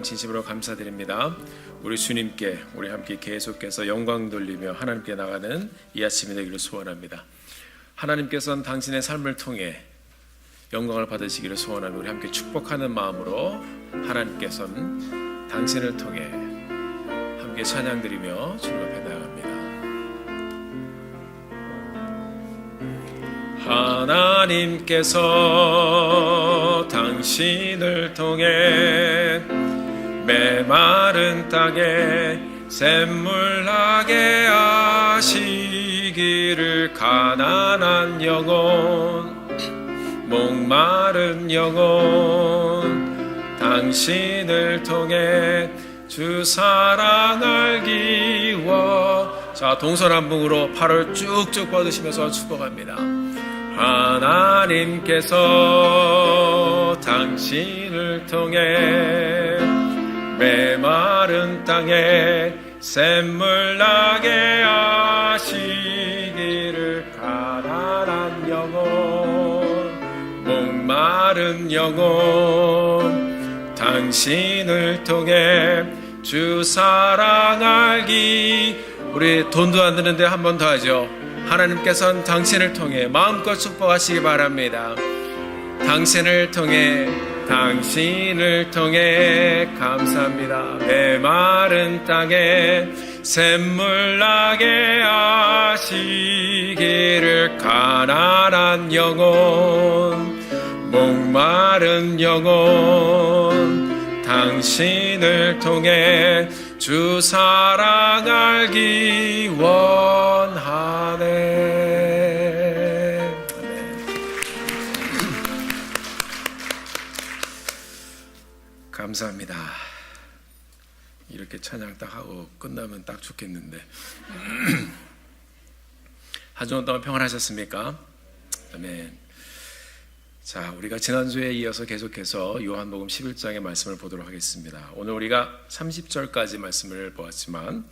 하나님 진심으로 감사드립니다. 우리 주님께 우리 함께 계속해서 영광 돌리며 하나님께 나가는 이 아침이 되기를 소원합니다. 하나님께서는 당신의 삶을 통해 영광을 받으시기를 소원하며 우리 함께 축복하는 마음으로 하나님께서는 당신을 통해 함께 찬양드리며 주님 앞에 나아갑니다. 하나님께서 당신을 통해 메마른 땅에 샘물 나게 하시기를 가난한 영혼 목마른 영혼 당신을 통해 주 사랑 알기 원. 자, 동서남북으로 팔을 쭉쭉 뻗으시면서 축복합니다. 하나님께서 당신을 통해 메마른 땅에 샘물 나게 하시기를 가난한 영혼 목마른 영혼 당신을 통해 주 사랑 알기. 우리 돈도 안 드는데 한 번 더 하죠. 하나님께서는 당신을 통해 마음껏 축복하시기 바랍니다. 당신을 통해 감사합니다. 메마른 땅에 샘물 나게 하시기를 가난한 영혼 목마른 영혼 당신을 통해 주 사랑 알기 원하네. 감사합니다. 이렇게 찬양 딱 하고 끝나면 딱 좋겠는데 한 주간 동안 평안하셨습니까? 아멘. 자, 우리가 지난주에 이어서 계속해서 요한복음 11장의 말씀을 보도록 하겠습니다. 오늘 우리가 30절까지 말씀을 보았지만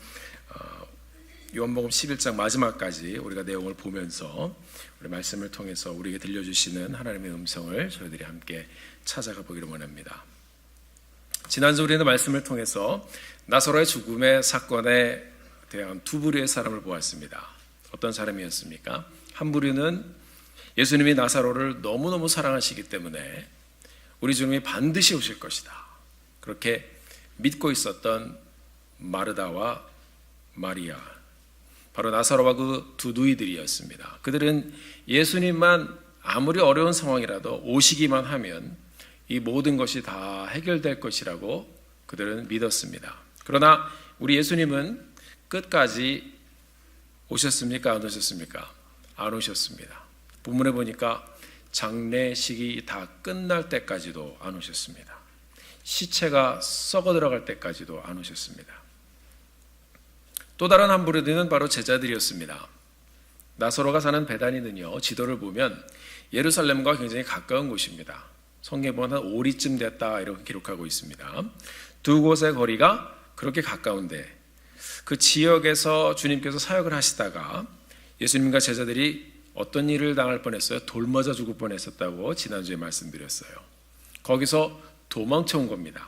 요한복음 11장 마지막까지 우리가 내용을 보면서 우리 말씀을 통해서 우리에게 들려주시는 하나님의 음성을 저희들이 함께 찾아가 보기를 원합니다. 지난주 우리는 말씀을 통해서 나사로의 죽음의 사건에 대한 두 부류의 사람을 보았습니다. 어떤 사람이었습니까? 한 부류는 예수님이 나사로를 너무너무 사랑하시기 때문에 우리 주님이 반드시 오실 것이다, 그렇게 믿고 있었던 마르다와 마리아, 바로 나사로와 그 두 누이들이었습니다. 그들은 예수님만 아무리 어려운 상황이라도 오시기만 하면 이 모든 것이 다 해결될 것이라고 그들은 믿었습니다. 그러나 우리 예수님은 끝까지 오셨습니까? 안 오셨습니까? 안 오셨습니다. 본문에 보니까 장례식이 다 끝날 때까지도 안 오셨습니다. 시체가 썩어 들어갈 때까지도 안 오셨습니다. 또 다른 한 부류는 바로 제자들이었습니다. 나사로가 사는 베다니는요, 지도를 보면 예루살렘과 굉장히 가까운 곳입니다. 성경에 보면 한 5리쯤 됐다 이렇게 기록하고 있습니다. 두 곳의 거리가 그렇게 가까운데 그 지역에서 주님께서 사역을 하시다가 예수님과 제자들이 어떤 일을 당할 뻔했어요? 돌맞아 죽을 뻔했었다고 지난주에 말씀드렸어요. 거기서 도망쳐 온 겁니다.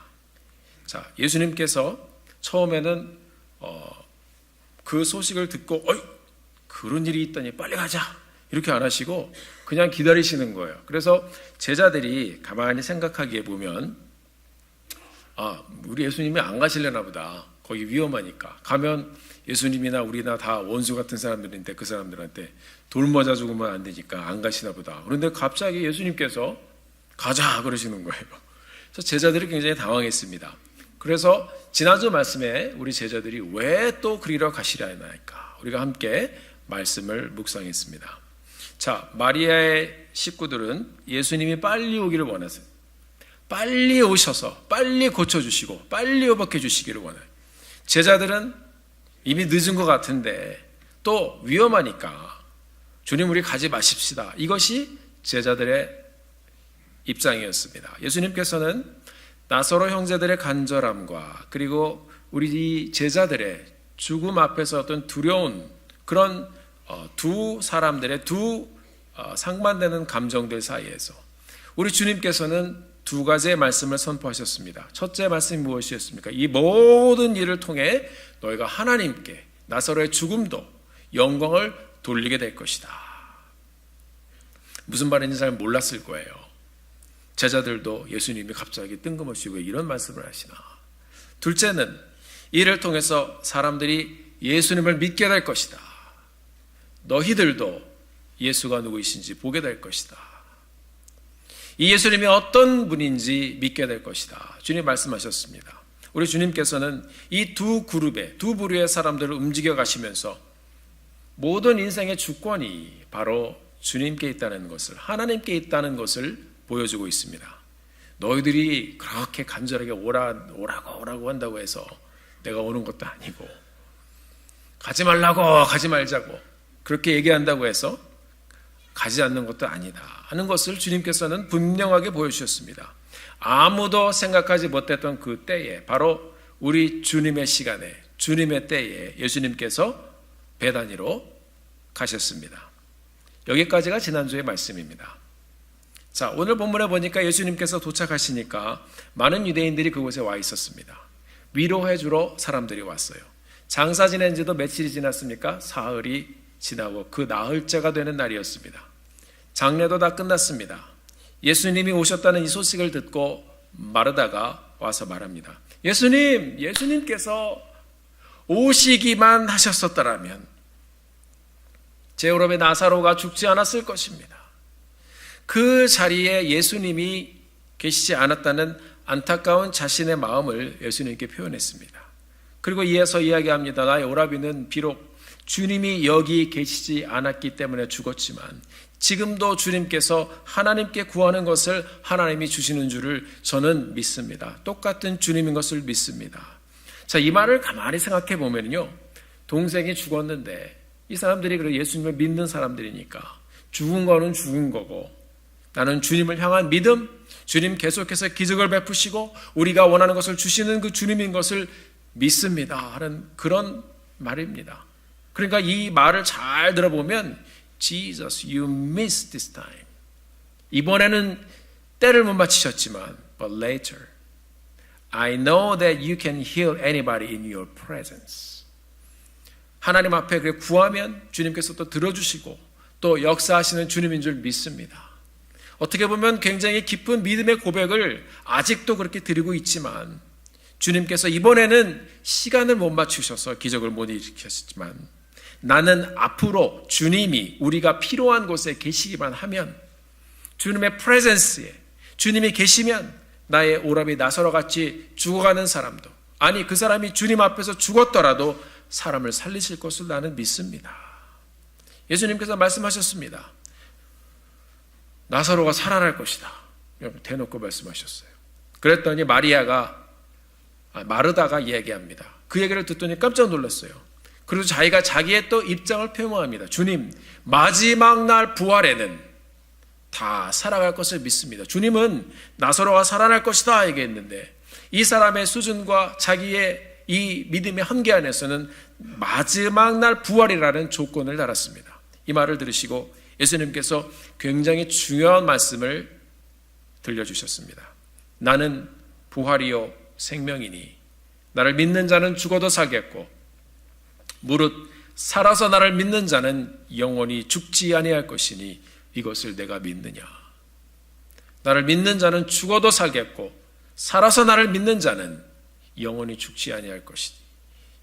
자, 예수님께서 처음에는 그 소식을 듣고 그런 일이 있다니 빨리 가자 이렇게 안 하시고 그냥 기다리시는 거예요. 그래서 제자들이 가만히 생각하기에 보면 우리 예수님이 안 가시려나 보다. 거기 위험하니까. 가면 예수님이나 우리나 다 원수 같은 사람들인데 그 사람들한테 돌 맞아 죽으면 안 되니까 안 가시나 보다. 그런데 갑자기 예수님께서 가자 그러시는 거예요. 그래서 제자들이 굉장히 당황했습니다. 그래서 지난주 말씀에 우리 제자들이 왜 또 그리러 가시려 하나이까, 우리가 함께 말씀을 묵상했습니다. 자, 마리아의 식구들은 예수님이 빨리 오기를 원하세요. 빨리 오셔서 빨리 고쳐주시고 빨리 회복해 주시기를 원해요. 제자들은 이미 늦은 것 같은데 또 위험하니까 주님 우리 가지 마십시다. 이것이 제자들의 입장이었습니다. 예수님께서는 나사로 형제들의 간절함과 그리고 우리 제자들의 죽음 앞에서 어떤 두려운 그런 두 사람들의 두 상반되는 감정들 사이에서 우리 주님께서는 두 가지의 말씀을 선포하셨습니다. 첫째 말씀이 무엇이었습니까? 이 모든 일을 통해 너희가 하나님께 나사로의 죽음도 영광을 돌리게 될 것이다. 무슨 말인지 잘 몰랐을 거예요. 제자들도 예수님이 갑자기 뜬금없이 왜 이런 말씀을 하시나. 둘째는 이를 통해서 사람들이 예수님을 믿게 될 것이다. 너희들도 예수가 누구이신지 보게 될 것이다. 이 예수님이 어떤 분인지 믿게 될 것이다. 주님 말씀하셨습니다. 우리 주님께서는 이 두 그룹의, 두 부류의 사람들을 움직여 가시면서 모든 인생의 주권이 바로 주님께 있다는 것을, 하나님께 있다는 것을 보여주고 있습니다. 너희들이 그렇게 간절하게 오라고 한다고 해서 내가 오는 것도 아니고, 가지 말라고, 가지 말자고 그렇게 얘기한다고 해서 가지 않는 것도 아니다 하는 것을 주님께서는 분명하게 보여주셨습니다. 아무도 생각하지 못했던 그 때에, 바로 우리 주님의 시간에, 주님의 때에 예수님께서 베다니로 가셨습니다. 여기까지가 지난주의 말씀입니다. 자, 오늘 본문에 보니까 예수님께서 도착하시니까 많은 유대인들이 그곳에 와 있었습니다. 위로해 주러 사람들이 왔어요. 장사 지낸 지도 며칠이 지났습니까? 사흘이 지나고 그 나흘째가 되는 날이었습니다. 장례도 다 끝났습니다. 예수님이 오셨다는 이 소식을 듣고 마르다가 와서 말합니다. 예수님께서 오시기만 하셨었더라면 제 오랍의 나사로가 죽지 않았을 것입니다. 그 자리에 예수님이 계시지 않았다는 안타까운 자신의 마음을 예수님께 표현했습니다. 그리고 이어서 이야기합니다. 나의 오라비는 비록 주님이 여기 계시지 않았기 때문에 죽었지만 지금도 주님께서 하나님께 구하는 것을 하나님이 주시는 줄을 저는 믿습니다. 똑같은 주님인 것을 믿습니다. 자, 이 말을 가만히 생각해 보면요, 동생이 죽었는데 이 사람들이 그래 예수님을 믿는 사람들이니까 죽은 거는 죽은 거고, 나는 주님을 향한 믿음, 주님 계속해서 기적을 베푸시고 우리가 원하는 것을 주시는 그 주님인 것을 믿습니다 하는 그런 말입니다. 그러니까 이 말을 잘 들어보면 Jesus, you missed this time. 이번에는 때를 못 맞추셨지만 but later I know that you can heal anybody in your presence. 하나님 앞에 그래 구하면 주님께서 또 들어주시고 또 역사하시는 주님인 줄 믿습니다. 어떻게 보면 굉장히 깊은 믿음의 고백을 아직도 그렇게 드리고 있지만 주님께서 이번에는 시간을 못 맞추셔서 기적을 못 일으키셨지만 나는 앞으로 주님이 우리가 필요한 곳에 계시기만 하면, 주님의 프레젠스에 주님이 계시면 나의 오랍이 나사로 같이 죽어가는 사람도, 아니 그 사람이 주님 앞에서 죽었더라도 사람을 살리실 것을 나는 믿습니다. 예수님께서 말씀하셨습니다. 나사로가 살아날 것이다. 대놓고 말씀하셨어요. 그랬더니 마르다가 얘기합니다. 그 얘기를 듣더니 깜짝 놀랐어요. 그리고 자기가 자기의 또 입장을 표명합니다. 주님, 마지막 날 부활에는 다 살아갈 것을 믿습니다. 주님은 나사로가 살아날 것이다 얘기했는데 이 사람의 수준과 자기의 이 믿음의 한계 안에서는 마지막 날 부활이라는 조건을 달았습니다. 이 말을 들으시고 예수님께서 굉장히 중요한 말씀을 들려주셨습니다. 나는 부활이요 생명이니 나를 믿는 자는 죽어도 살겠고 무릇 살아서 나를 믿는 자는 영원히 죽지 아니할 것이니 이것을 내가 믿느냐. 나를 믿는 자는 죽어도 살겠고 살아서 나를 믿는 자는 영원히 죽지 아니할 것이니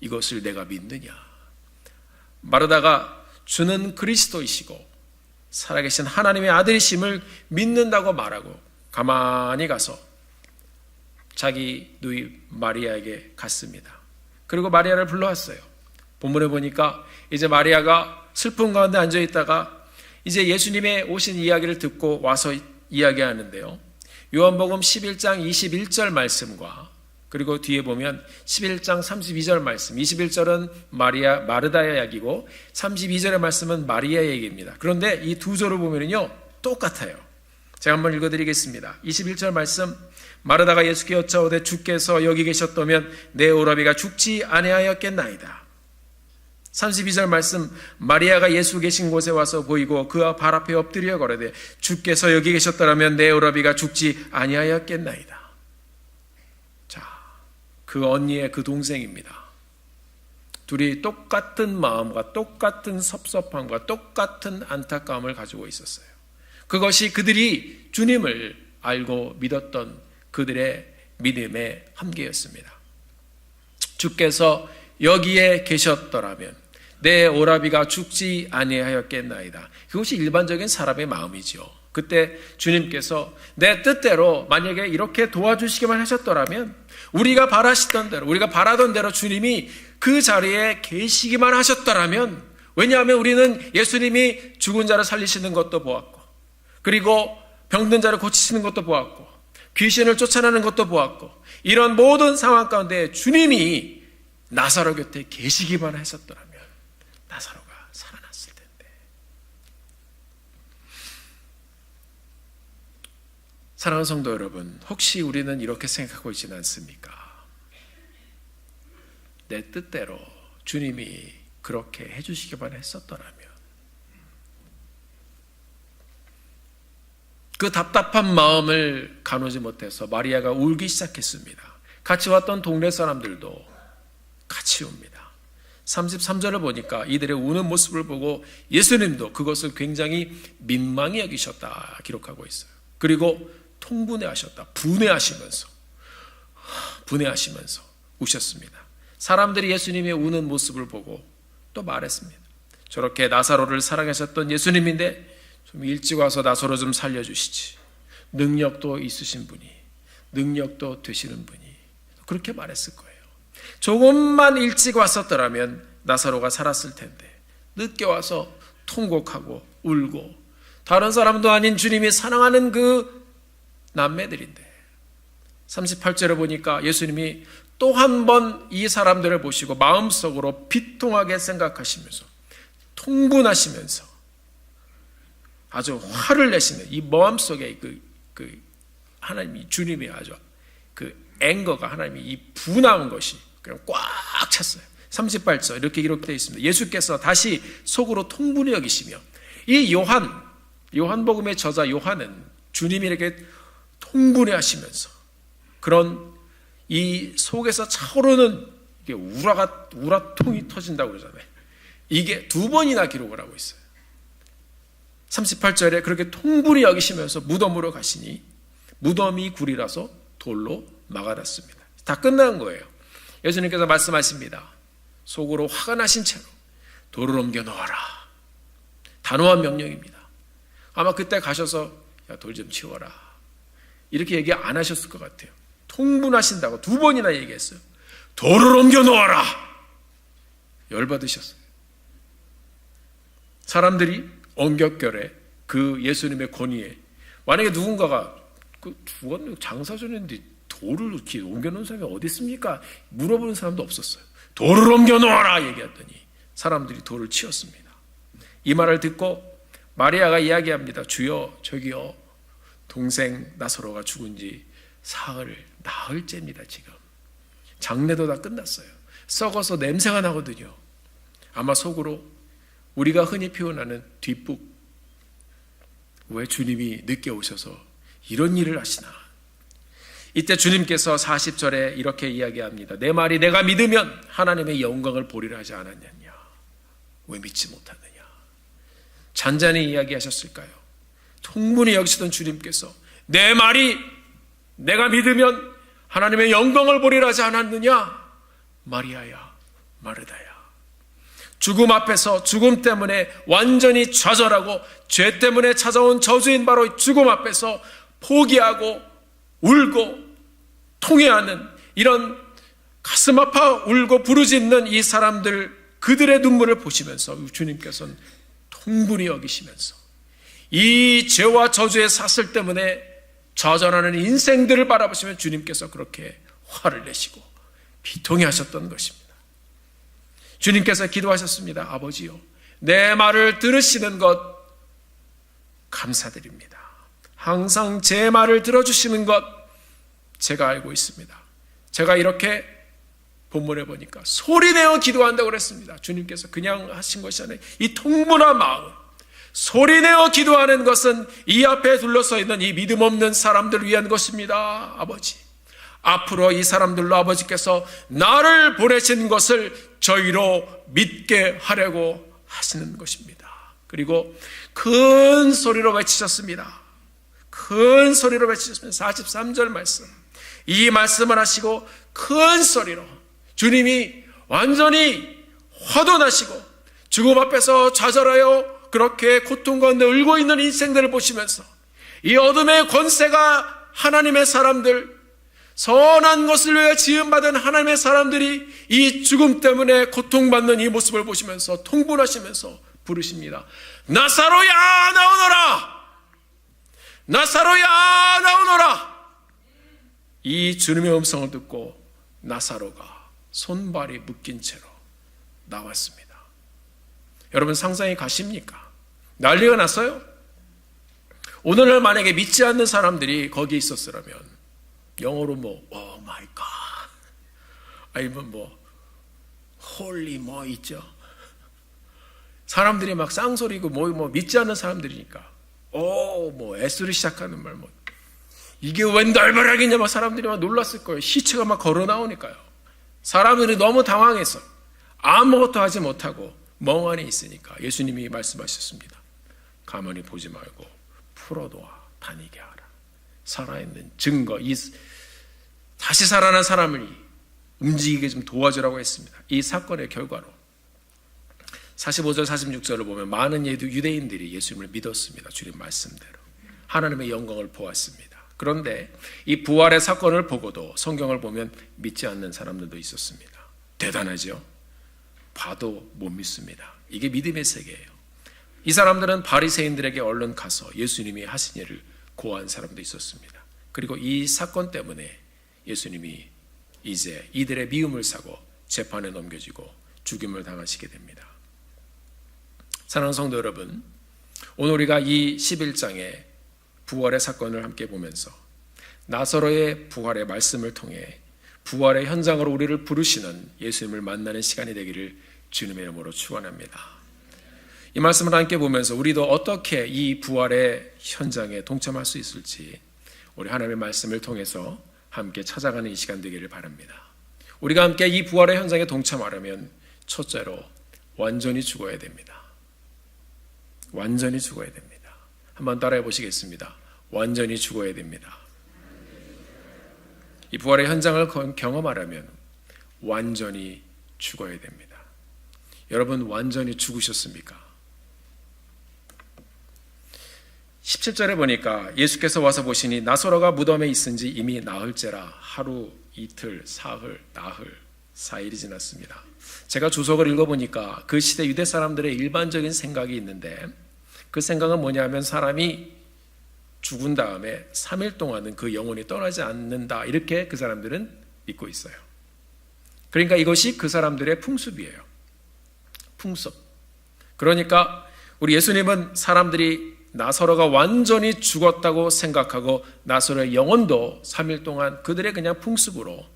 이것을 내가 믿느냐. 마르다가 주는 그리스도이시고 살아계신 하나님의 아들이심을 믿는다고 말하고 가만히 가서 자기 누이 마리아에게 갔습니다. 그리고 마리아를 불러왔어요. 본문에 보니까 이제 마리아가 슬픔 가운데 앉아있다가 이제 예수님의 오신 이야기를 듣고 와서 이야기하는데요. 요한복음 11장 21절 말씀과 그리고 뒤에 보면 11장 32절 말씀, 21절은 마르다의 이야기고 32절의 말씀은 마리아의 얘기입니다. 그런데 이 두 절을 보면요 똑같아요. 제가 한번 읽어드리겠습니다. 21절 말씀, 마르다가 예수께 여짜오되 주께서 여기 계셨다면 내 오라비가 죽지 아니하였겠나이다. 32절 말씀, 마리아가 예수 계신 곳에 와서 보이고 그와 발 앞에 엎드려 거르되 주께서 여기 계셨더라면 내 오라비가 죽지 아니하였겠나이다. 자, 그 언니의 그 동생입니다. 둘이 똑같은 마음과 똑같은 섭섭함과 똑같은 안타까움을 가지고 있었어요. 그것이 그들이 주님을 알고 믿었던 그들의 믿음의 한계였습니다. 주께서 여기에 계셨더라면 내 오라비가 죽지 아니하였겠나이다. 그것이 일반적인 사람의 마음이죠. 그때 주님께서 내 뜻대로 만약에 이렇게 도와주시기만 하셨더라면, 우리가 바라시던 대로, 우리가 바라던 대로 주님이 그 자리에 계시기만 하셨더라면, 왜냐하면 우리는 예수님이 죽은 자를 살리시는 것도 보았고, 그리고 병든 자를 고치시는 것도 보았고, 귀신을 쫓아내는 것도 보았고, 이런 모든 상황 가운데 주님이 나사로 곁에 계시기만 하셨더라면 나사로가 살아났을 텐데. 사랑하는 성도 여러분, 혹시 우리는 이렇게 생각하고 있지는 않습니까? 내 뜻대로 주님이 그렇게 해주시기만 했었더라면. 그 답답한 마음을 가누지 못해서 마리아가 울기 시작했습니다. 같이 왔던 동네 사람들도 같이 웁니다. 33절을 보니까 이들의 우는 모습을 보고 예수님도 그것을 굉장히 민망히 여기셨다 기록하고 있어요. 그리고 통분해하셨다. 분해하시면서 우셨습니다. 사람들이 예수님의 우는 모습을 보고 또 말했습니다. 저렇게 나사로를 사랑하셨던 예수님인데 좀 일찍 와서 나사로 좀 살려주시지. 능력도 있으신 분이, 능력도 되시는 분이 그렇게 말했을 거예요. 조금만 일찍 왔었더라면 나사로가 살았을 텐데 늦게 와서 통곡하고 울고, 다른 사람도 아닌 주님이 사랑하는 그 남매들인데. 38절에 보니까 예수님이 또 한 번 이 사람들을 보시고 마음속으로 비통하게 생각하시면서 통분하시면서 아주 화를 내시는 이 마음속에 그 하나님이, 주님이 아주 그 앵거가, 하나님이 이 분한 것이 그냥 꽉 찼어요. 38절 이렇게 기록되어 있습니다. 예수께서 다시 속으로 통분히 여기시며, 이 요한복음의 저자 요한은 주님이 이렇게 통분해 하시면서 그런 이 속에서 차오르는 이게 우라통이 터진다고 그러잖아요. 이게 두 번이나 기록을 하고 있어요. 38절에 그렇게 통분히 여기시면서 무덤으로 가시니 무덤이 굴이라서 돌로 막아놨습니다. 다 끝난 거예요. 예수님께서 말씀하십니다. 속으로 화가 나신 채로 돌을 옮겨 놓아라. 단호한 명령입니다. 아마 그때 가셔서 야, 돌 좀 치워라 이렇게 얘기 안 하셨을 것 같아요. 통분하신다고 두 번이나 얘기했어요. 돌을 옮겨 놓아라. 열받으셨어요. 사람들이 엉겹결에 그 예수님의 권위에, 만약에 누군가가 장사 전인데 돌을 이렇게 옮겨놓은 사람이 어디 있습니까? 물어보는 사람도 없었어요. 돌을 옮겨놓아라 얘기했더니 사람들이 돌을 치웠습니다. 이 말을 듣고 마리아가 이야기합니다. 주여, 저기요, 동생 나사로가 죽은 지 나흘째입니다. 지금 장례도 다 끝났어요. 썩어서 냄새가 나거든요. 아마 속으로 우리가 흔히 표현하는 뒷북, 왜 주님이 늦게 오셔서 이런 일을 하시나. 이때 주님께서 40절에 이렇게 이야기합니다. 내 말이 내가 믿으면 하나님의 영광을 보리라 하지 않았느냐. 왜 믿지 못하느냐. 잔잔히 이야기하셨을까요? 통분히 여기시던 주님께서 내 말이 내가 믿으면 하나님의 영광을 보리라 하지 않았느냐. 마리아야, 마르다야. 죽음 앞에서, 죽음 때문에 완전히 좌절하고 죄 때문에 찾아온 저주인 바로 죽음 앞에서 포기하고 울고 통회하는, 이런 가슴 아파 울고 부르짖는 이 사람들, 그들의 눈물을 보시면서 주님께서는 통분히 여기시면서 이 죄와 저주의 사슬 때문에 좌절하는 인생들을 바라보시면 주님께서 그렇게 화를 내시고 비통해 하셨던 것입니다. 주님께서 기도하셨습니다. 아버지요, 내 말을 들으시는 것 감사드립니다. 항상 제 말을 들어주시는 것 제가 알고 있습니다. 제가 이렇게 본문에 보니까 소리내어 기도한다고 그랬습니다. 주님께서 그냥 하신 것이 아니라 이 통분한 마음, 소리내어 기도하는 것은 이 앞에 둘러서 있는 이 믿음 없는 사람들을 위한 것입니다. 아버지, 앞으로 이 사람들로 아버지께서 나를 보내신 것을 저희로 믿게 하려고 하시는 것입니다. 그리고 큰 소리로 외치셨습니다. 큰 소리로 외치셨습니다. 43절 말씀, 이 말씀을 하시고 큰 소리로 주님이 완전히 화도 나시고 죽음 앞에서 좌절하여 그렇게 고통 가운데 울고 있는 인생들을 보시면서 이 어둠의 권세가 하나님의 사람들, 선한 것을 위해 지음받은 하나님의 사람들이 이 죽음 때문에 고통받는 이 모습을 보시면서 통분하시면서 부르십니다. 나사로야 나오너라! 나사로야 나오너라! 이 주님의 음성을 듣고 나사로가 손발이 묶인 채로 나왔습니다. 여러분 상상이 가십니까? 난리가 났어요. 오늘날 만약에 믿지 않는 사람들이 거기에 있었으라면 영어로 오 마이 갓 아니면 홀리 있죠. 사람들이 막 쌍소리고 믿지 않는 사람들이니까 S를 시작하는 말 이게 웬 날벼락이냐 막 사람들이 막 놀랐을 거예요. 시체가 막 걸어 나오니까요. 사람들이 너무 당황해서 아무것도 하지 못하고 멍하니 있으니까 예수님이 말씀하셨습니다. 가만히 보지 말고 풀어놓아 다니게 하라. 살아있는 증거, 다시 살아난 사람을 움직이게 좀 도와주라고 했습니다. 이 사건의 결과로 45절 46절을 보면 많은 유대인들이 예수님을 믿었습니다. 주님 말씀대로 하나님의 영광을 보았습니다. 그런데 이 부활의 사건을 보고도 성경을 보면 믿지 않는 사람들도 있었습니다. 대단하죠? 봐도 못 믿습니다. 이게 믿음의 세계예요. 이 사람들은 바리새인들에게 얼른 가서 예수님이 하신 일을 고한 사람도 있었습니다. 그리고 이 사건 때문에 예수님이 이제 이들의 미움을 사고 재판에 넘겨지고 죽임을 당하시게 됩니다. 사랑하는 성도 여러분, 오늘 우리가 이 11장의 부활의 사건을 함께 보면서 나사로의 부활의 말씀을 통해 부활의 현장으로 우리를 부르시는 예수님을 만나는 시간이 되기를 주님의 이름으로 축원합니다. 이 말씀을 함께 보면서 우리도 어떻게 이 부활의 현장에 동참할 수 있을지 우리 하나님의 말씀을 통해서 함께 찾아가는 이 시간 되기를 바랍니다. 우리가 함께 이 부활의 현장에 동참하려면 첫째로 완전히 죽어야 됩니다. 완전히 죽어야 됩니다. 한번 따라해 보시겠습니다. 완전히 죽어야 됩니다. 이 부활의 현장을 경험하려면 완전히 죽어야 됩니다. 여러분 완전히 죽으셨습니까? 17절에 보니까 예수께서 와서 보시니 나사로가 무덤에 있은지 이미 나흘째라. 하루, 이틀, 사흘, 나흘, 4일이 지났습니다. 제가 주석을 읽어보니까 그 시대 유대 사람들의 일반적인 생각이 있는데 그 생각은 뭐냐면 사람이 죽은 다음에 3일 동안은 그 영혼이 떠나지 않는다, 이렇게 그 사람들은 믿고 있어요. 그러니까 이것이 그 사람들의 풍습이에요. 풍습. 그러니까 우리 예수님은 사람들이 나사로가 완전히 죽었다고 생각하고 나사로의 영혼도 3일 동안 그들의 그냥 풍습으로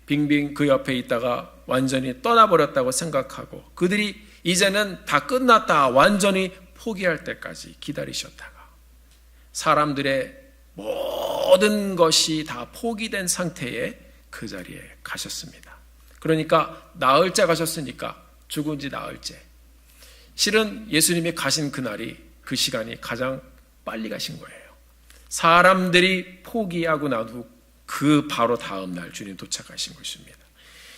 빙빙 그 옆에 있다가 완전히 떠나버렸다고 생각하고 그들이 이제는 다 끝났다 완전히 포기할 때까지 기다리셨다가 사람들의 모든 것이 다 포기된 상태에 그 자리에 가셨습니다. 그러니까 나흘째 가셨으니까 죽은 지 나흘째. 실은 예수님이 가신 그날이 그 시간이 가장 빨리 가신 거예요. 사람들이 포기하고 나도 그 바로 다음 날 주님 도착하신 것입니다.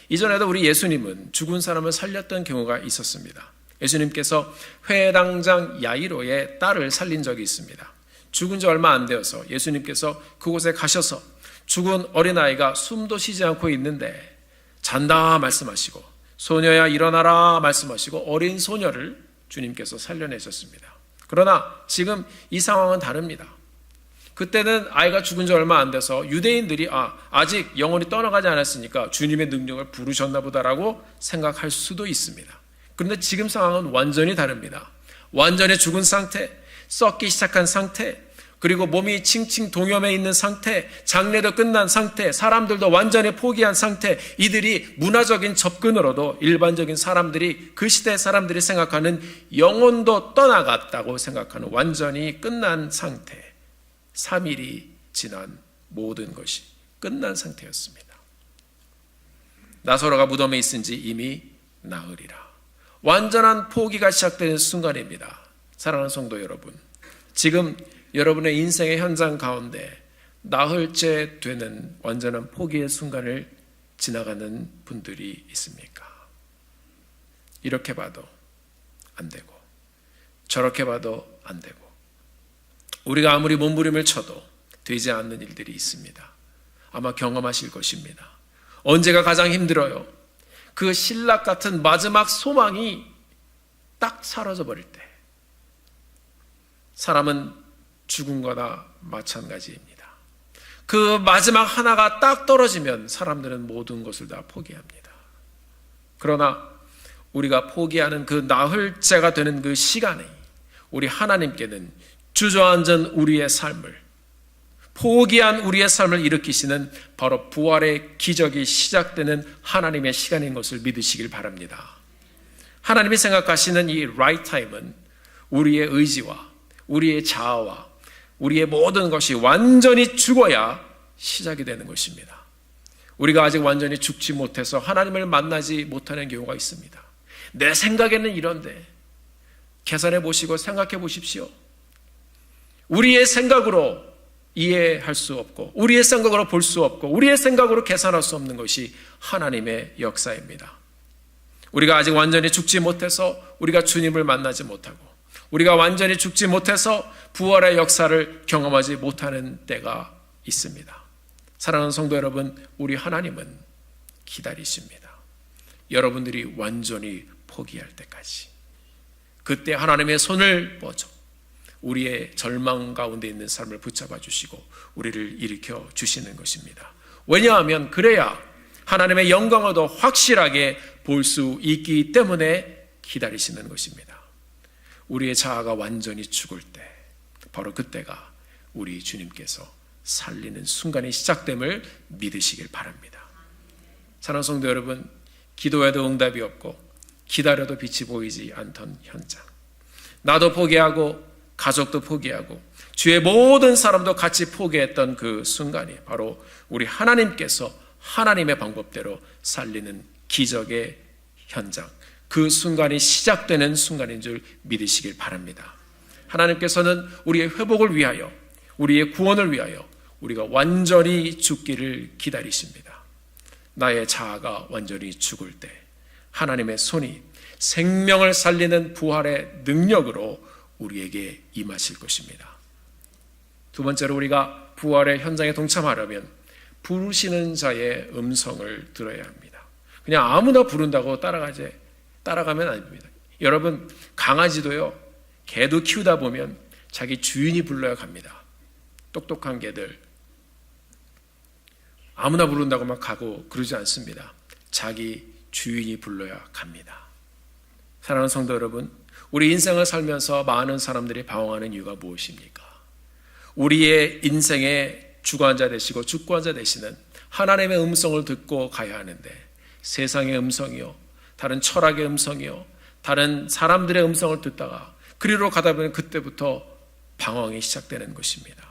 이전에도 우리 예수님은 죽은 사람을 살렸던 경우가 있었습니다. 예수님께서 회당장 야이로의 딸을 살린 적이 있습니다. 죽은 지 얼마 안 되어서 예수님께서 그곳에 가셔서 죽은 어린아이가 숨도 쉬지 않고 있는데 잔다 말씀하시고 소녀야 일어나라 말씀하시고 어린 소녀를 주님께서 살려내셨습니다. 그러나 지금 이 상황은 다릅니다. 그때는 아이가 죽은 지 얼마 안 돼서 유대인들이 아직 영혼이 떠나가지 않았으니까 주님의 능력을 부르셨나 보다라고 생각할 수도 있습니다. 그런데 지금 상황은 완전히 다릅니다. 완전히 죽은 상태, 썩기 시작한 상태, 그리고 몸이 칭칭 동염해 있는 상태, 장례도 끝난 상태, 사람들도 완전히 포기한 상태, 이들이 문화적인 접근으로도 일반적인 사람들이, 그 시대 사람들이 생각하는 영혼도 떠나갔다고 생각하는 완전히 끝난 상태, 3일이 지난 모든 것이 끝난 상태였습니다. 나사로가 무덤에 있은 지 이미 나흘이라. 완전한 포기가 시작되는 순간입니다. 사랑하는 성도 여러분, 지금 여러분의 인생의 현장 가운데 나흘째 되는 완전한 포기의 순간을 지나가는 분들이 있습니까? 이렇게 봐도 안 되고 저렇게 봐도 안 되고 우리가 아무리 몸부림을 쳐도 되지 않는 일들이 있습니다. 아마 경험하실 것입니다. 언제가 가장 힘들어요? 그 신락 같은 마지막 소망이 딱 사라져 버릴 때. 사람은 죽은 거나 마찬가지입니다. 그 마지막 하나가 딱 떨어지면 사람들은 모든 것을 다 포기합니다. 그러나 우리가 포기하는 그 나흘째가 되는 그 시간에 우리 하나님께는 주저앉은 우리의 삶을, 포기한 우리의 삶을 일으키시는 바로 부활의 기적이 시작되는 하나님의 시간인 것을 믿으시길 바랍니다. 하나님이 생각하시는 이 right time은 우리의 의지와 우리의 자아와 우리의 모든 것이 완전히 죽어야 시작이 되는 것입니다. 우리가 아직 완전히 죽지 못해서 하나님을 만나지 못하는 경우가 있습니다. 내 생각에는 이런데, 계산해 보시고 생각해 보십시오. 우리의 생각으로 이해할 수 없고 우리의 생각으로 볼 수 없고 우리의 생각으로 계산할 수 없는 것이 하나님의 역사입니다. 우리가 아직 완전히 죽지 못해서 우리가 주님을 만나지 못하고 우리가 완전히 죽지 못해서 부활의 역사를 경험하지 못하는 때가 있습니다. 사랑하는 성도 여러분, 우리 하나님은 기다리십니다. 여러분들이 완전히 포기할 때까지. 그때 하나님의 손을 뻗어 우리의 절망 가운데 있는 삶을 붙잡아 주시고 우리를 일으켜 주시는 것입니다. 왜냐하면 그래야 하나님의 영광을 더 확실하게 볼 수 있기 때문에 기다리시는 것입니다. 우리의 자아가 완전히 죽을 때, 바로 그때가 우리 주님께서 살리는 순간이 시작됨을 믿으시길 바랍니다. 사랑하는 성도 여러분, 기도해도 응답이 없고 기다려도 빛이 보이지 않던 현장, 나도 포기하고 가족도 포기하고 주의 모든 사람도 같이 포기했던 그 순간이 바로 우리 하나님께서 하나님의 방법대로 살리는 기적의 현장, 그 순간이 시작되는 순간인 줄 믿으시길 바랍니다. 하나님께서는 우리의 회복을 위하여, 우리의 구원을 위하여 우리가 완전히 죽기를 기다리십니다. 나의 자아가 완전히 죽을 때 하나님의 손이 생명을 살리는 부활의 능력으로 우리에게 임하실 것입니다. 두 번째로, 우리가 부활의 현장에 동참하려면 부르시는 자의 음성을 들어야 합니다. 그냥 아무나 부른다고 따라가면 안 됩니다. 여러분, 강아지도요, 개도 키우다 보면 자기 주인이 불러야 갑니다. 똑똑한 개들 아무나 부른다고 막 가고 그러지 않습니다. 자기 주인이 불러야 갑니다. 사랑하는 성도 여러분, 우리 인생을 살면서 많은 사람들이 방황하는 이유가 무엇입니까? 우리의 인생의 주관자 되시고 주권자 되시는 하나님의 음성을 듣고 가야 하는데, 세상의 음성이요, 다른 철학의 음성이요, 다른 사람들의 음성을 듣다가 그리로 가다 보면 그때부터 방황이 시작되는 것입니다.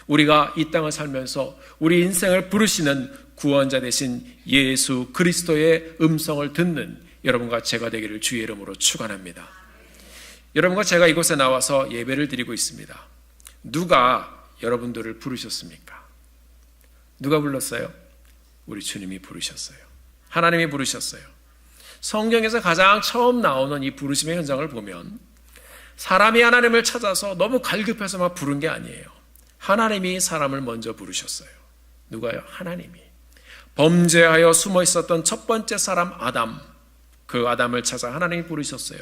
우리가 이 땅을 살면서 우리 인생을 부르시는 구원자 되신 예수 그리스도의 음성을 듣는 여러분과 제가 되기를 주의 이름으로 축원합니다. 여러분과 제가 이곳에 나와서 예배를 드리고 있습니다. 누가 여러분들을 부르셨습니까? 누가 불렀어요? 우리 주님이 부르셨어요. 하나님이 부르셨어요. 성경에서 가장 처음 나오는 이 부르심의 현장을 보면 사람이 하나님을 찾아서 너무 갈급해서 막 부른 게 아니에요. 하나님이 사람을 먼저 부르셨어요. 누가요? 하나님이. 범죄하여 숨어 있었던 첫 번째 사람 아담, 그 아담을 찾아 하나님이 부르셨어요.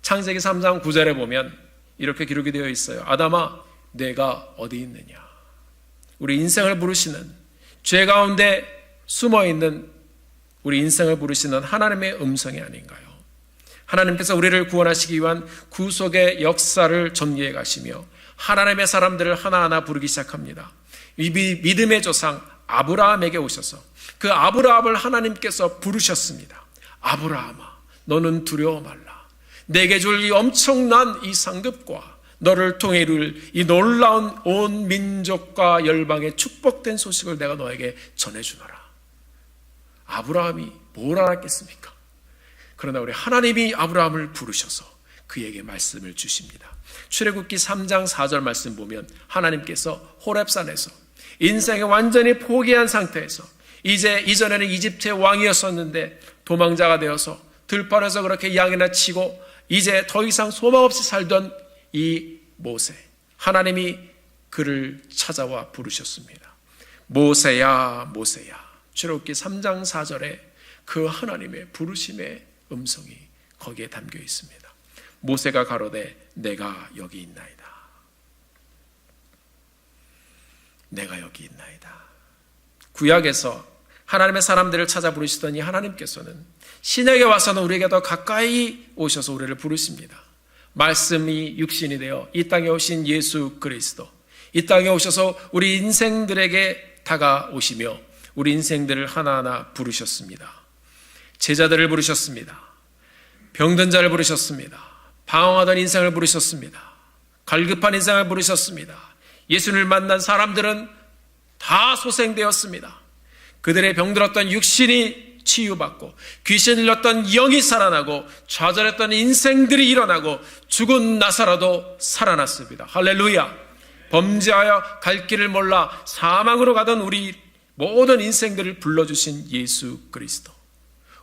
창세기 3장 9절에 보면 이렇게 기록이 되어 있어요. 아담아, 내가 어디 있느냐? 우리 인생을 부르시는, 죄 가운데 숨어 있는 우리 인생을 부르시는 하나님의 음성이 아닌가요? 하나님께서 우리를 구원하시기 위한 구속의 역사를 전개해 가시며 하나님의 사람들을 하나하나 부르기 시작합니다. 이 믿음의 조상 아브라함에게 오셔서 그 아브라함을 하나님께서 부르셨습니다. 아브라함아, 너는 두려워 말라. 내게 줄 이 엄청난 이 상급과 너를 통해 이룰 이 놀라운 온 민족과 열방의 축복된 소식을 내가 너에게 전해주노라. 아브라함이 뭘 알았겠습니까? 그러나 우리 하나님이 아브라함을 부르셔서 그에게 말씀을 주십니다. 출애굽기 3장 4절 말씀 보면 하나님께서 호렙산에서 인생을 완전히 포기한 상태에서 이제 이전에는 이집트의 왕이었었는데 도망자가 되어서 들판에서 그렇게 양이나 치고 이제 더 이상 소망 없이 살던 이 모세, 하나님이 그를 찾아와 부르셨습니다. 모세야 모세야. 출애굽기 3장 4절에 그 하나님의 부르심의 음성이 거기에 담겨 있습니다. 모세가 가로되 내가 여기 있나이다. 내가 여기 있나이다. 구약에서 하나님의 사람들을 찾아 부르시더니 하나님께서는 신에게 와서는 우리에게 더 가까이 오셔서 우리를 부르십니다. 말씀이 육신이 되어 이 땅에 오신 예수 그리스도, 이 땅에 오셔서 우리 인생들에게 다가오시며 우리 인생들을 하나하나 부르셨습니다. 제자들을 부르셨습니다. 병든 자를 부르셨습니다. 방황하던 인생을 부르셨습니다. 갈급한 인생을 부르셨습니다. 예수를 만난 사람들은 다 소생되었습니다. 그들의 병들었던 육신이 치유받고 귀신 들렸던 영이 살아나고 좌절했던 인생들이 일어나고 죽은 나사로도 살아났습니다. 할렐루야. 범죄하여 갈 길을 몰라 사망으로 가던 우리 모든 인생들을 불러주신 예수 그리스도,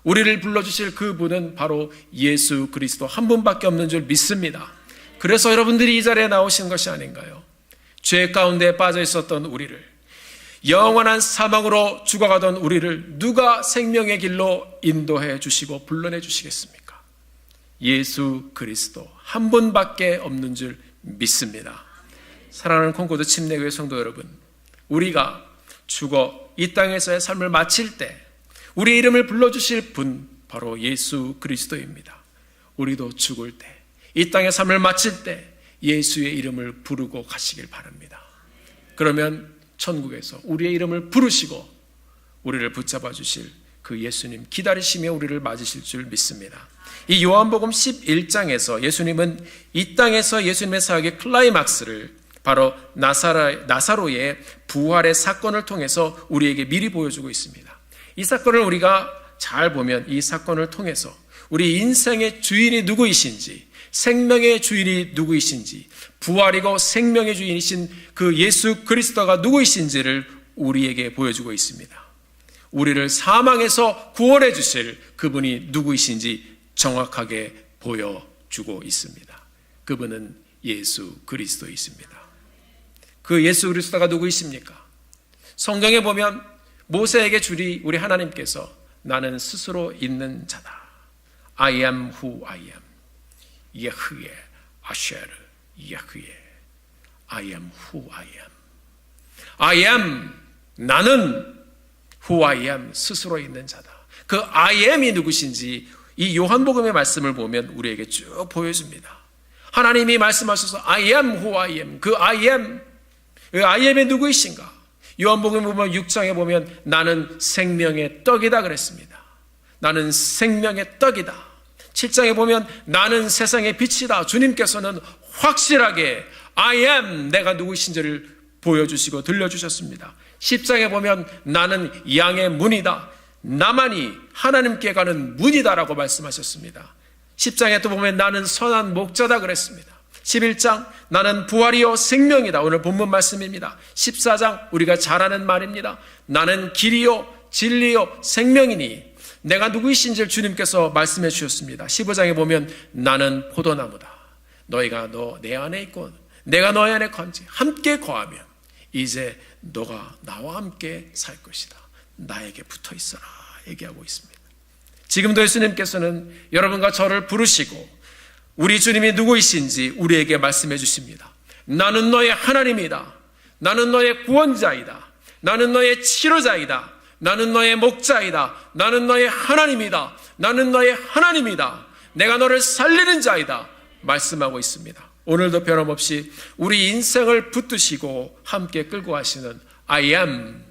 우리를 불러주실 그분은 바로 예수 그리스도 한 분밖에 없는 줄 믿습니다. 그래서 여러분들이 이 자리에 나오신 것이 아닌가요? 죄 가운데 빠져 있었던 우리를, 영원한 사망으로 죽어가던 우리를 누가 생명의 길로 인도해 주시고 불러내 주시겠습니까? 예수 그리스도 한 분밖에 없는 줄 믿습니다. 사랑하는 콩코드 침례교회 성도 여러분, 우리가 죽어 이 땅에서의 삶을 마칠 때 우리 이름을 불러주실 분 바로 예수 그리스도입니다. 우리도 죽을 때, 이 땅의 삶을 마칠 때 예수의 이름을 부르고 가시길 바랍니다. 그러면 천국에서 우리의 이름을 부르시고 우리를 붙잡아 주실 그 예수님 기다리시며 우리를 맞으실 줄 믿습니다. 이 요한복음 11장에서 예수님은 이 땅에서 예수님의 사역의 클라이막스를 바로 나사로의 부활의 사건을 통해서 우리에게 미리 보여주고 있습니다. 이 사건을 우리가 잘 보면 이 사건을 통해서 우리 인생의 주인이 누구이신지, 생명의 주인이 누구이신지, 부활이고 생명의 주인이신 그 예수 그리스도가 누구이신지를 우리에게 보여주고 있습니다. 우리를 사망에서 구원해 주실 그분이 누구이신지 정확하게 보여주고 있습니다. 그분은 예수 그리스도이십니다. 그 예수 그리스도가 누구이십니까? 성경에 보면 모세에게 주리 우리 하나님께서 나는 스스로 있는 자다. I am who I am. 예흐예 아쉐르 예흐예 I am who I am. I am, 나는 who I am, 스스로 있는 자다. 그 I am이 누구신지 이 요한복음의 말씀을 보면 우리에게 쭉 보여줍니다. 하나님이 말씀하셔서 I am who I am, 그 I am, 그 I am이 누구이신가? 요한복음 보면 6장에 보면 나는 생명의 떡이다 그랬습니다. 나는 생명의 떡이다. 7장에 보면 나는 세상의 빛이다. 주님께서는 확실하게 I am, 내가 누구신지를 보여주시고 들려주셨습니다. 10장에 보면 나는 양의 문이다. 나만이 하나님께 가는 문이다라고 말씀하셨습니다. 10장에 또 보면 나는 선한 목자다 그랬습니다. 11장 나는 부활이요 생명이다. 오늘 본문 말씀입니다. 14장 우리가 잘 아는 말입니다. 나는 길이요 진리요 생명이니 내가 누구이신지를 주님께서 말씀해 주셨습니다. 15장에 보면 나는 포도나무다. 너희가 내 안에 있고 내가 너희 안에 건지 함께 거하면 이제 너가 나와 함께 살 것이다. 나에게 붙어 있어라 얘기하고 있습니다. 지금도 예수님께서는 여러분과 저를 부르시고 우리 주님이 누구이신지 우리에게 말씀해 주십니다. 나는 너의 하나님이다. 나는 너의 구원자이다. 나는 너의 치료자이다. 나는 너의 목자이다. 나는 너의 하나님이다. 나는 너의 하나님이다. 내가 너를 살리는 자이다. 말씀하고 있습니다. 오늘도 변함없이 우리 인생을 붙드시고 함께 끌고 가시는 I am,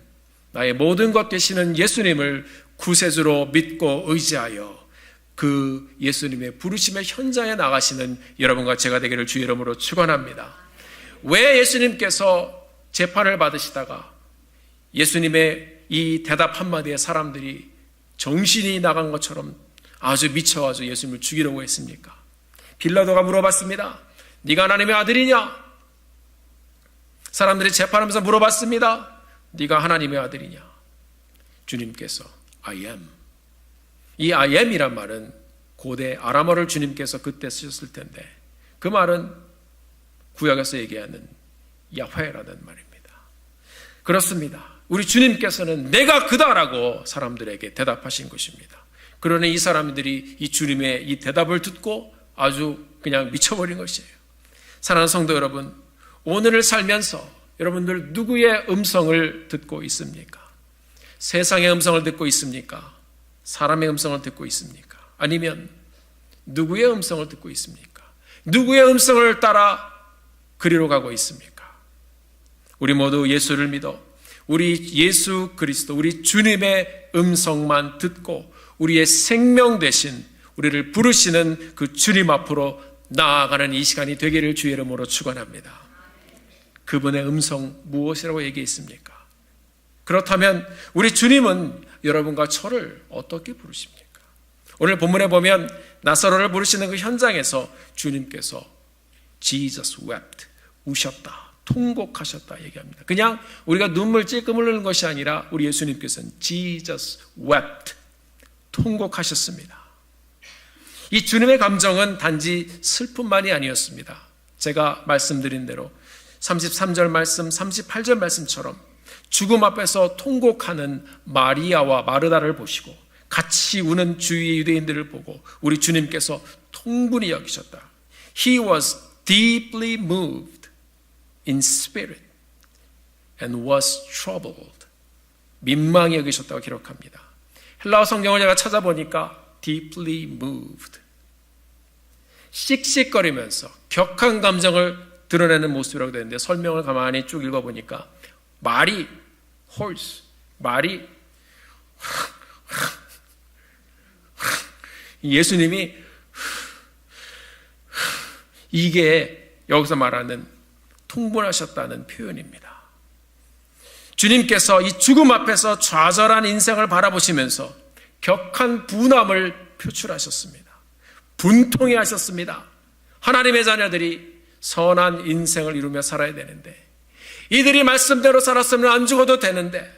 나의 모든 것 되시는 예수님을 구세주로 믿고 의지하여 그 예수님의 부르심의 현장에 나가시는 여러분과 제가 되기를 주의 이름으로 축원합니다. 왜 예수님께서 재판을 받으시다가 예수님의 이 대답 한마디에 사람들이 정신이 나간 것처럼 아주 미쳐가지고 예수님을 죽이려고 했습니까? 빌라도가 물어봤습니다. 네가 하나님의 아들이냐? 사람들이 재판하면서 물어봤습니다. 네가 하나님의 아들이냐? 주님께서 I am. 이 I am이란 말은 고대 아람어를 주님께서 그때 쓰셨을 텐데 그 말은 구약에서 얘기하는 야훼라는 말입니다. 그렇습니다. 우리 주님께서는 내가 그다라고 사람들에게 대답하신 것입니다. 그러니 이 사람들이 이 주님의 이 대답을 듣고 아주 그냥 미쳐버린 것이에요. 사랑하는 성도 여러분, 오늘을 살면서 여러분들 누구의 음성을 듣고 있습니까? 세상의 음성을 듣고 있습니까? 사람의 음성을 듣고 있습니까? 아니면 누구의 음성을 듣고 있습니까? 누구의 음성을 따라 그리로 가고 있습니까? 우리 모두 예수를 믿어 우리 예수 그리스도, 우리 주님의 음성만 듣고 우리의 생명 대신 우리를 부르시는 그 주님 앞으로 나아가는 이 시간이 되기를 주의 이름으로 축원합니다. 그분의 음성 무엇이라고 얘기했습니까? 그렇다면 우리 주님은 여러분과 저를 어떻게 부르십니까? 오늘 본문에 보면 나사로를 부르시는 그 현장에서 주님께서 Jesus wept, 우셨다, 통곡하셨다 얘기합니다. 그냥 우리가 눈물 찔끔 흘리는 것이 아니라 우리 예수님께서는 Jesus wept, 통곡하셨습니다. 이 주님의 감정은 단지 슬픔만이 아니었습니다. 제가 말씀드린 대로 33절 말씀, 38절 말씀처럼 죽음 앞에서 통곡하는 마리아와 마르다를 보시고 같이 우는 주위의 유대인들을 보고 우리 주님께서 통분히 여기셨다. He was deeply moved in spirit and was troubled. 민망히 여기셨다고 기록합니다. 헬라어 성경을 제가 찾아보니까 deeply moved, 씩씩거리면서 격한 감정을 드러내는 모습이라고 되는데 설명을 가만히 쭉 읽어보니까 말이 horse, 말이 예수님이 이게 여기서 말하는 통분하셨다는 표현입니다. 주님께서 이 죽음 앞에서 좌절한 인생을 바라보시면서 격한 분함을 표출하셨습니다. 분통해 하셨습니다. 하나님의 자녀들이 선한 인생을 이루며 살아야 되는데 이들이 말씀대로 살았으면 안 죽어도 되는데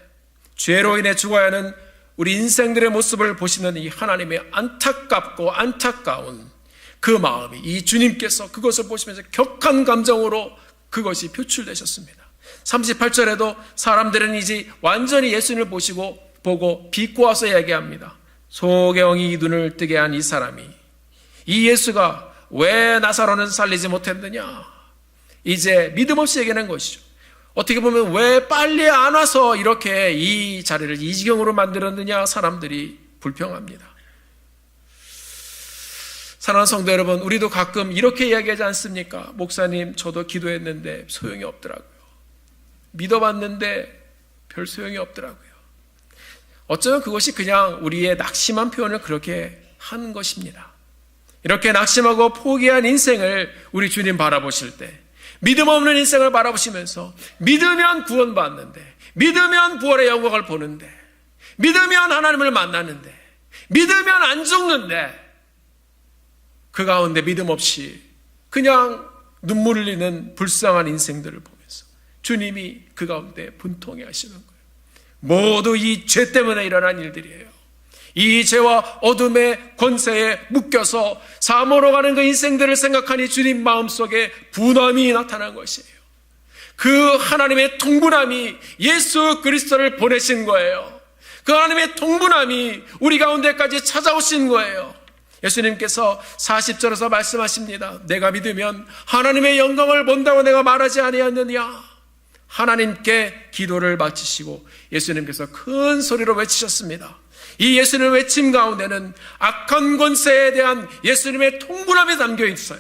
죄로 인해 죽어야 하는 우리 인생들의 모습을 보시는 이 하나님의 안타깝고 안타까운 그 마음이 이 주님께서 그것을 보시면서 격한 감정으로 그것이 표출되셨습니다. 38절에도 사람들은 이제 완전히 예수님을 보고 비꼬아서 얘기합니다. 소경이 눈을 뜨게 한 이 사람이, 이 예수가 왜 나사로는 살리지 못했느냐, 이제 믿음 없이 얘기하는 것이죠. 어떻게 보면 왜 빨리 안 와서 이렇게 이 자리를 이 지경으로 만들었느냐, 사람들이 불평합니다. 사랑하는 성도 여러분, 우리도 가끔 이렇게 이야기하지 않습니까? 목사님, 저도 기도했는데 소용이 없더라고요. 믿어봤는데 별 소용이 없더라고요. 어쩌면 그것이 그냥 우리의 낙심한 표현을 그렇게 하는 것입니다. 이렇게 낙심하고 포기한 인생을 우리 주님 바라보실 때, 믿음 없는 인생을 바라보시면서 믿으면 구원받는데, 믿으면 부활의 영광을 보는데, 믿으면 하나님을 만나는데, 믿으면 안 죽는데, 그 가운데 믿음 없이 그냥 눈물 흘리는 불쌍한 인생들을 보면서 주님이 그 가운데 분통해 하시는 거예요. 모두 이 죄 때문에 일어난 일들이에요. 이 죄와 어둠의 권세에 묶여서 사모로 가는 그 인생들을 생각하니 주님 마음속에 분함이 나타난 것이에요. 그 하나님의 통분함이 예수 그리스도를 보내신 거예요. 그 하나님의 통분함이 우리 가운데까지 찾아오신 거예요. 예수님께서 40절에서 말씀하십니다. 내가 믿으면 하나님의 영광을 본다고 내가 말하지 아니하느냐. 하나님께 기도를 바치시고 예수님께서 큰 소리로 외치셨습니다. 이 예수님의 외침 가운데는 악한 권세에 대한 예수님의 통분함이 담겨 있어요.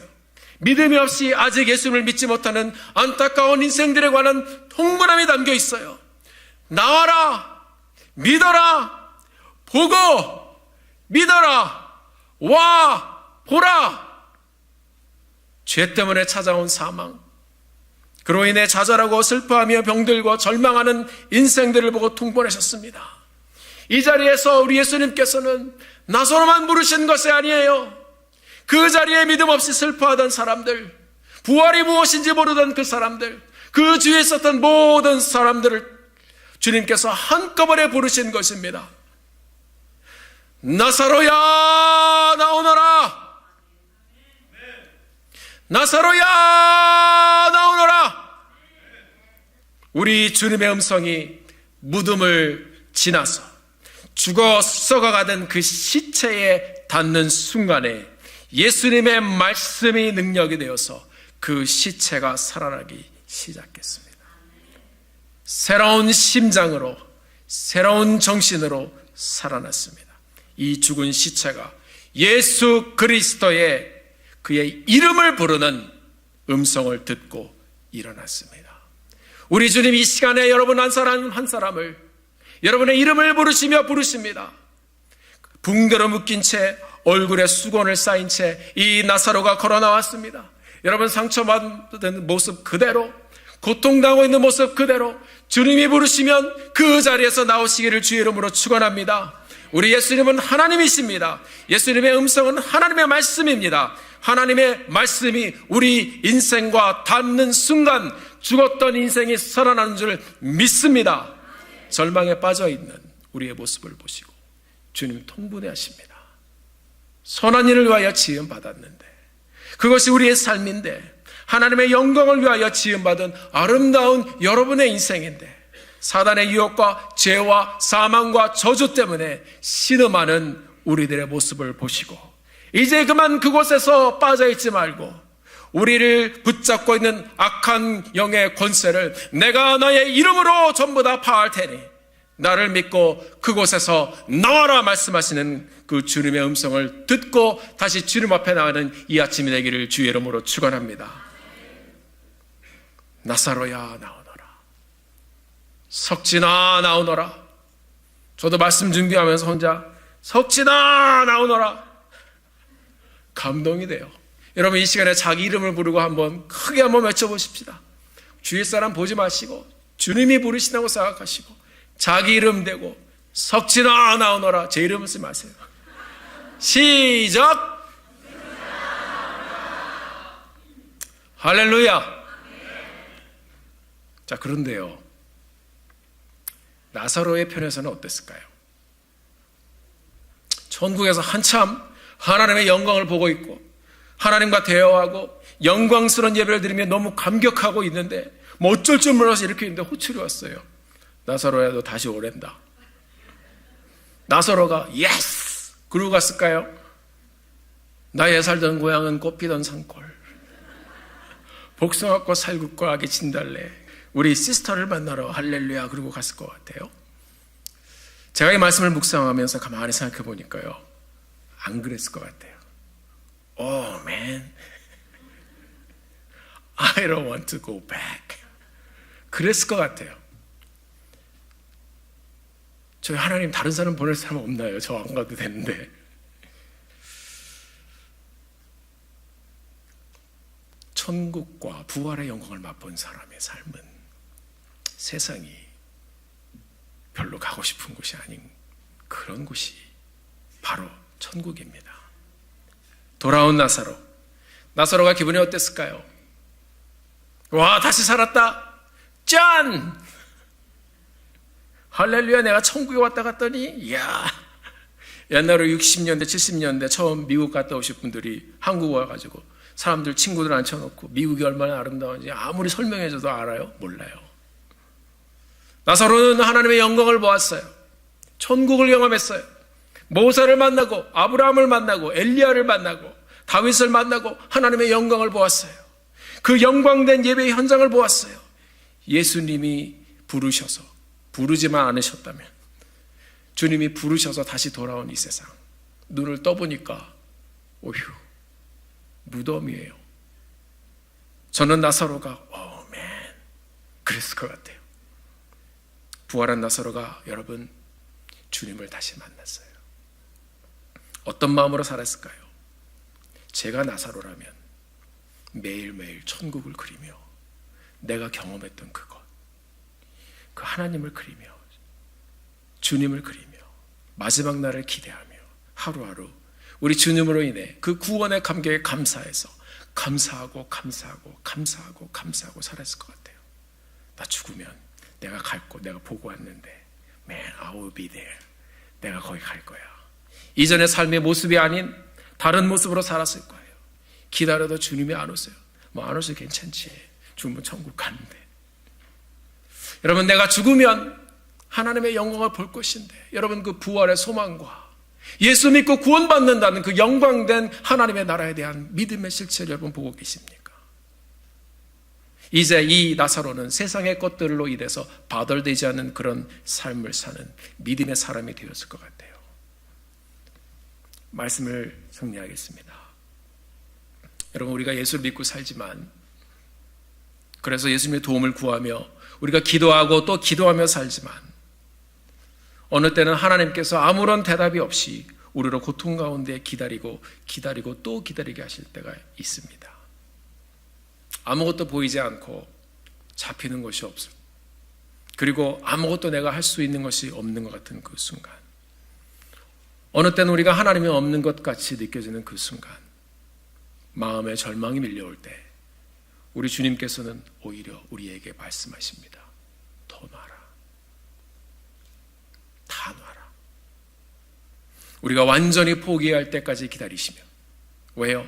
믿음이 없이 아직 예수님을 믿지 못하는 안타까운 인생들에 관한 통분함이 담겨 있어요. 나와라, 믿어라, 보고, 믿어라, 와, 보라. 죄 때문에 찾아온 사망, 그로 인해 좌절하고 슬퍼하며 병들고 절망하는 인생들을 보고 통보하셨습니다. 이 자리에서 우리 예수님께서는 나서로만 부르신 것이 아니에요. 그 자리에 믿음 없이 슬퍼하던 사람들, 부활이 무엇인지 모르던 그 사람들, 그 주위에 있었던 모든 사람들을 주님께서 한꺼번에 부르신 것입니다. 나사로야 나오너라, 나사로야 나오너라. 우리 주님의 음성이 무덤을 지나서 죽어 썩어가던 그 시체에 닿는 순간에 예수님의 말씀이 능력이 되어서 그 시체가 살아나기 시작했습니다. 새로운 심장으로, 새로운 정신으로 살아났습니다. 이 죽은 시체가 예수 그리스도의 그의 이름을 부르는 음성을 듣고 일어났습니다. 우리 주님 이 시간에 여러분 한 사람 한 사람을 여러분의 이름을 부르시며 부르십니다. 붕대로 묶인 채 얼굴에 수건을 쌓인 채 이 나사로가 걸어 나왔습니다. 여러분 상처받은 모습 그대로, 고통당하고 있는 모습 그대로 주님이 부르시면 그 자리에서 나오시기를 주의 이름으로 축원합니다. 우리 예수님은 하나님이십니다. 예수님의 음성은 하나님의 말씀입니다. 하나님의 말씀이 우리 인생과 닿는 순간 죽었던 인생이 살아나는 줄 믿습니다. 절망에 빠져있는 우리의 모습을 보시고 주님 통분해 하십니다. 선한 일을 위하여 지음받았는데, 그것이 우리의 삶인데, 하나님의 영광을 위하여 지음받은 아름다운 여러분의 인생인데, 사단의 유혹과 죄와 사망과 저주 때문에 신음하는 우리들의 모습을 보시고 이제 그만 그곳에서 빠져있지 말고 우리를 붙잡고 있는 악한 영의 권세를 내가 너의 이름으로 전부 다 파할 테니 나를 믿고 그곳에서 나와라 말씀하시는 그 주님의 음성을 듣고 다시 주님 앞에 나가는 이 아침이 되기를 주의 이름으로 축원합니다. 나사로야 나오너라, 석진아 나오너라. 저도 말씀 준비하면서 혼자 석진아 나오너라 감동이 돼요. 여러분 이 시간에 자기 이름을 부르고 한번 크게 한번 외쳐보십시다. 주위 사람 보지 마시고 주님이 부르시다고 생각하시고 자기 이름 대고 석진아 나오너라. 제 이름을 쓰지 마세요. 시작. 할렐루야. 자, 그런데요, 나사로의 편에서는 어땠을까요? 천국에서 한참 하나님의 영광을 보고 있고 하나님과 대화하고 영광스러운 예배를 드리며 너무 감격하고 있는데 뭐 어쩔 줄 몰라서 이렇게 있는데 호출이 왔어요. 나사로야 너 다시 오랜다. 나사로가 예스! 그러고 갔을까요? 나의 살던 고향은 꽃피던 산골, 복숭아꽃 살구꽃 아기 진달래, 우리 시스터를 만나러 할렐루야 그러고 갔을 것 같아요. 제가 이 말씀을 묵상하면서 가만히 생각해 보니까요, 안 그랬을 것 같아요. Oh man, I don't want to go back. 그랬을 것 같아요. 저희 하나님 다른 사람 보낼 사람 없나요? 저 안 가도 되는데. 천국과 부활의 영광을 맛본 사람의 삶은 세상이 별로 가고 싶은 곳이 아닌 그런 곳이 바로 천국입니다. 돌아온 나사로. 나사로가 기분이 어땠을까요? 와, 다시 살았다. 짠! 할렐루야, 내가 천국에 왔다 갔더니, 이야, 옛날에 60년대, 70년대 처음 미국 갔다 오신 분들이 한국 와가지고 사람들, 친구들 앉혀놓고 미국이 얼마나 아름다운지 아무리 설명해줘도 알아요? 몰라요. 나사로는 하나님의 영광을 보았어요. 천국을 경험했어요. 모세를 만나고 아브라함을 만나고 엘리야를 만나고 다윗을 만나고 하나님의 영광을 보았어요. 그 영광된 예배의 현장을 보았어요. 예수님이 부르셔서, 부르지만 않으셨다면, 주님이 부르셔서 다시 돌아온 이 세상, 눈을 떠보니까 오휴, 무덤이에요. 저는 나사로가 그랬을 것 같아요. 부활한 나사로가 여러분 주님을 다시 만났어요. 어떤 마음으로 살았을까요? 제가 나사로라면 매일매일 천국을 그리며 내가 경험했던 그것, 그 하나님을 그리며 주님을 그리며 마지막 날을 기대하며 하루하루 우리 주님으로 인해 그 구원의 감격에 감사해서 감사하고 살았을 것 같아요. 나 죽으면 내가 갈 곳 내가 보고 왔는데 I will be there. 내가 거기 갈 거야. 이전의 삶의 모습이 아닌 다른 모습으로 살았을 거예요. 기다려도 주님이 안 오세요. 안 오셔도 괜찮지. 죽으면 천국 가는데. 여러분, 내가 죽으면 하나님의 영광을 볼 것인데, 여러분, 그 부활의 소망과 예수 믿고 구원받는다는 그 영광된 하나님의 나라에 대한 믿음의 실체를 여러분 보고 계십니까? 이제 이 나사로는 세상의 것들로 인해서 바덜되지 않는 그런 삶을 사는 믿음의 사람이 되었을 것 같아요. 말씀을 정리하겠습니다. 여러분, 우리가 예수를 믿고 살지만, 그래서 예수님의 도움을 구하며 우리가 기도하고 또 기도하며 살지만, 어느 때는 하나님께서 아무런 대답이 없이 우리를 고통 가운데 기다리고 또 기다리게 하실 때가 있습니다. 아무것도 보이지 않고 잡히는 것이 없어. 그리고 아무것도 내가 할 수 있는 것이 없는 것 같은 그 순간, 어느 때는 우리가 하나님이 없는 것 같이 느껴지는 그 순간, 마음에 절망이 밀려올 때 우리 주님께서는 오히려 우리에게 말씀하십니다. 더 놔라. 다 놔라. 우리가 완전히 포기할 때까지 기다리시며. 왜요?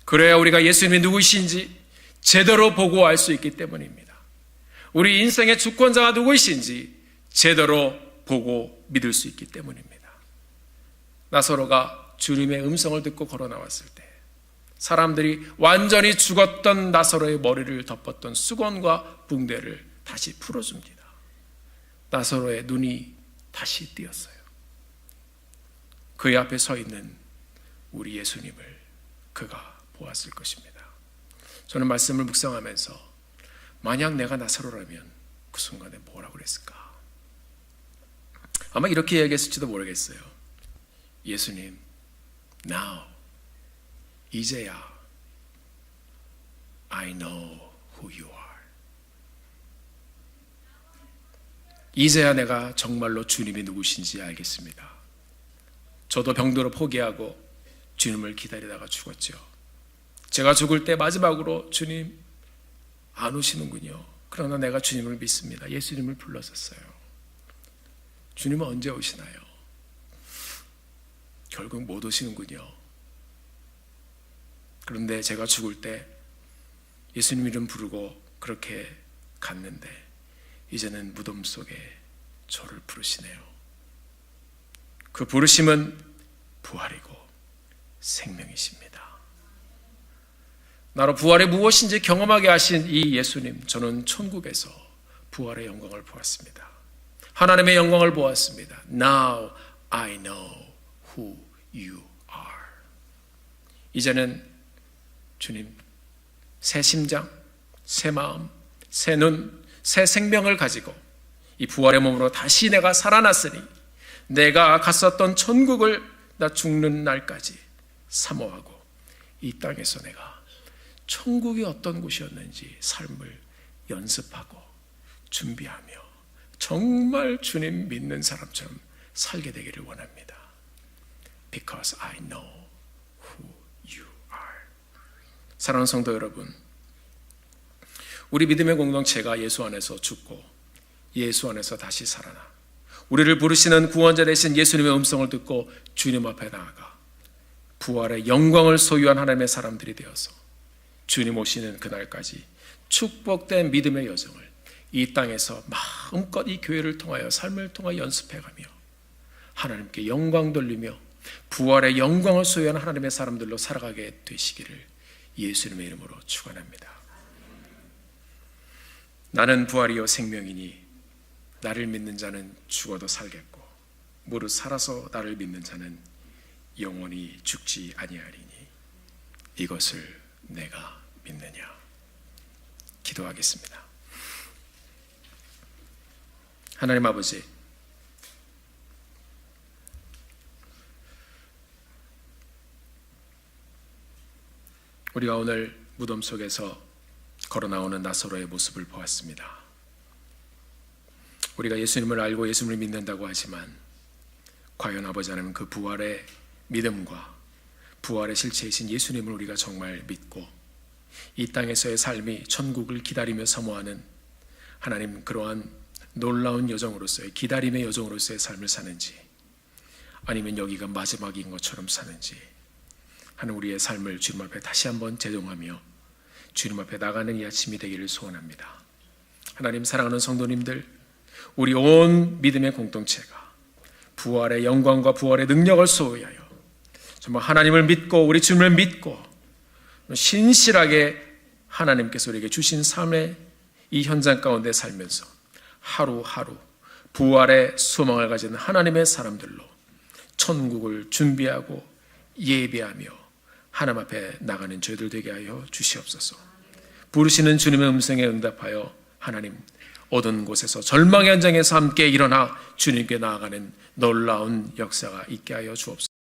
그래야 우리가 예수님이 누구이신지 제대로 보고 알 수 있기 때문입니다. 우리 인생의 주권자가 누구이신지 제대로 보고 믿을 수 있기 때문입니다. 나사로가 주님의 음성을 듣고 걸어 나왔을 때 사람들이 완전히 죽었던 나사로의 머리를 덮었던 수건과 붕대를 다시 풀어줍니다. 나사로의 눈이 다시 띄었어요. 그의 앞에 서 있는 우리 예수님을 그가 보았을 것입니다. 저는 말씀을 묵상하면서 만약 내가 나사로라면 그 순간에 뭐라고 그랬을까? 아마 이렇게 얘기했을지도 모르겠어요. 예수님, now, 이제야 I know who you are. 이제야 내가 정말로 주님이 누구신지 알겠습니다. 저도 병들어 포기하고 주님을 기다리다가 죽었죠. 제가 죽을 때 마지막으로 주님 안 오시는군요. 그러나 내가 주님을 믿습니다. 예수님을 불렀었어요. 주님은 언제 오시나요? 결국 못 오시는군요. 그런데 제가 죽을 때 예수님 이름 부르고 그렇게 갔는데 이제는 무덤 속에 저를 부르시네요. 그 부르심은 부활이고 생명이십니다. 나로 부활이 무엇인지 경험하게 하신 이 예수님, 저는 천국에서 부활의 영광을 보았습니다. 하나님의 영광을 보았습니다. Now I know who you are. 이제는 주님, 새 심장, 새 마음, 새 눈, 새 생명을 가지고 이 부활의 몸으로 다시 내가 살아났으니 내가 갔었던 천국을 나 죽는 날까지 사모하고 이 땅에서 내가 천국이 어떤 곳이었는지 삶을 연습하고 준비하며 정말 주님 믿는 사람처럼 살게 되기를 원합니다. Because I know who you are. 사랑하는 성도 여러분, 우리 믿음의 공동체가 예수 안에서 죽고 예수 안에서 다시 살아나 우리를 부르시는 구원자 되신 예수님의 음성을 듣고 주님 앞에 나아가 부활의 영광을 소유한 하나님의 사람들이 되어서 주님 오시는 그날까지 축복된 믿음의 여정을 이 땅에서 마음껏 이 교회를 통하여 삶을 통하여 연습해가며 하나님께 영광 돌리며 부활의 영광을 소유한 하나님의 사람들로 살아가게 되시기를 예수님의 이름으로 축원합니다. 나는 부활이요 생명이니 나를 믿는 자는 죽어도 살겠고 무릇 살아서 나를 믿는 자는 영원히 죽지 아니하리니 이것을 내가 믿느냐. 기도하겠습니다. 하나님 아버지, 우리가 오늘 무덤 속에서 걸어 나오는 나사로의 모습을 보았습니다. 우리가 예수님을 알고 예수님을 믿는다고 하지만 과연 아버지 하나님 그 부활의 믿음과 부활의 실체이신 예수님을 우리가 정말 믿고 이 땅에서의 삶이 천국을 기다리며 사모하는 하나님 그러한 놀라운 여정으로서의 기다림의 여정으로서의 삶을 사는지 아니면 여기가 마지막인 것처럼 사는지 하는 우리의 삶을 주님 앞에 다시 한번 재정하며 주님 앞에 나가는 이 아침이 되기를 소원합니다. 하나님 사랑하는 성도님들, 우리 온 믿음의 공동체가 부활의 영광과 부활의 능력을 소유하여 정말 하나님을 믿고 우리 주님을 믿고 신실하게 하나님께서 우리에게 주신 삶의 이 현장 가운데 살면서 하루하루 부활의 소망을 가진 하나님의 사람들로 천국을 준비하고 예배하며 하나님 앞에 나가는 저희들 되게 하여 주시옵소서. 부르시는 주님의 음성에 응답하여 하나님 어두운 곳에서 절망의 현장에서 함께 일어나 주님께 나아가는 놀라운 역사가 있게 하여 주옵소서.